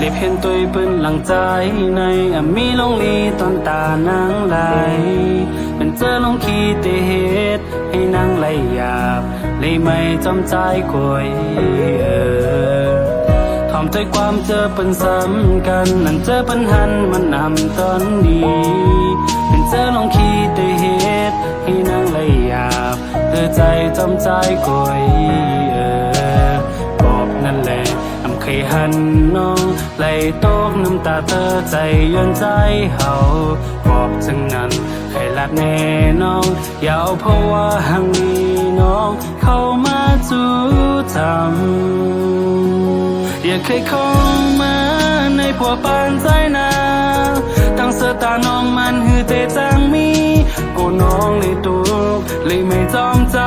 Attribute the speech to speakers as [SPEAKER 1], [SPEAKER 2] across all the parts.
[SPEAKER 1] เล็บเห็นตัวเป็นหลังใจในมีลงลีตอนตานางไหลเป็นเจอลงขีเตเหตุให้นางไหลหยาบเลยไม่จำใจกวยทอมใจความเจอเป็นซ้ำกันนั่นเจอปัญหันมันนำตอนดีเป็นเจอลงขีเตเหตุให้นางไหลหยาบใจจำใจกวยบอกนั่นแหละเคยหันน้องไหลตกน้ำตาเธอใจย้อนใจเฮาบอกจังนั้นให้รักแน่น้องอย่าเอาเพราะว่าหังนี้น้องเข้ามาจูทำอย่าเคยเข้ามาในผัวปานใจนาตั้งเสตาน้องมันหือเตจังมีกูน้องเลยตุกเลยไม่จอมใจ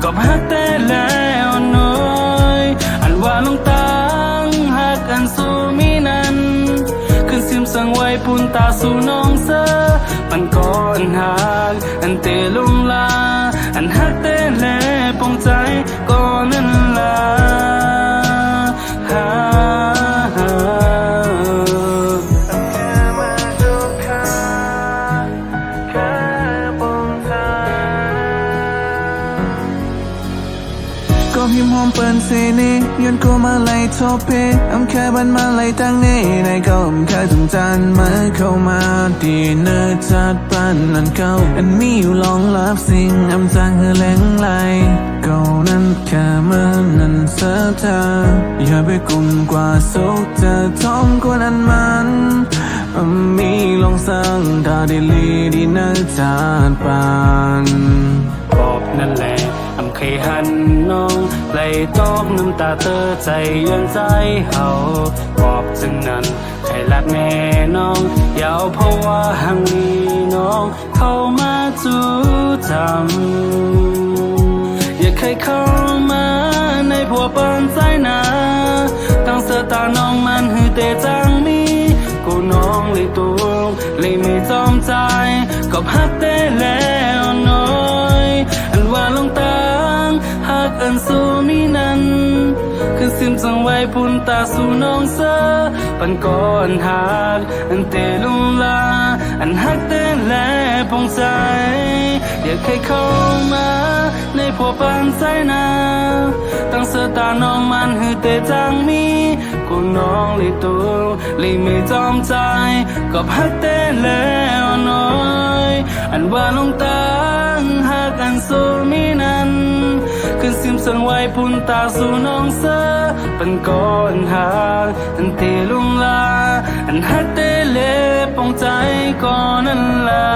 [SPEAKER 1] ก็พักแต่แล้วน้อยอันว่าลงตาอันสู้มีนั้นขึ้นซิมสังไว้ปุ่นตาสู่น้องเสอปันก่อนหักอันเตลุงลาอันหักเตแลปงใจก่อนนั้นลา
[SPEAKER 2] ก็พิมพ์หอมเปินเซนีย้อนกูมาไล่ทบเพแค่บันมาไล่ตั้งนี้ในเขาแค่จำจันมาเข้ามาดีเนื้อจัดปันนั่นเขาอันมีอยู่ลองลับสิ่งจางคือแหลงไหลเขานั้นแค่เมื่อนั้นเสียเธออย่าไปกลุ่มกว่าสุขเธอท้องคนอันมันมีลองสั่งตาดีลีดีเนื้อจัดปัน
[SPEAKER 1] บอกนั่นแหละเคยหันน้องไหลตกน้ำตาเธอใจย้อนใจเฮาบอกจึงนั้นให้รักแน่น้องอย่าเอาเพราะว่าหังนี้น้องเข้ามาจูทำอย่าเคยเข้ามาในผัวปานใจนาตั้งเสตาน้องมันหือเตจังมีกูน้องเลยตุกเลยไม่จอมใจก็พักแต่แล้วน้อยอันว่าลงตาหักอันสู้มีนั้นคือซิมจังไว้ปุ่นตาสู่น้องเสอปันก่อนหักอันเตลุงลาอันหักเต้นแลปงใจอย่าเคยเข้ามาในผัวปานใจนาตั้งเสตาน้องมันหือเตจังมีกูน้องเลยตูเลยไม่จอมใจก็พักเต้นแล้วน้อยอันว่าลงตาหักอันสู้มีนั้นขึ้นซิมสังไว้ปุ่นตาสู่น้องเสอปันก่อนหักอันเตลุงลาอันหักเตเลปงใจก่อนนั้นลา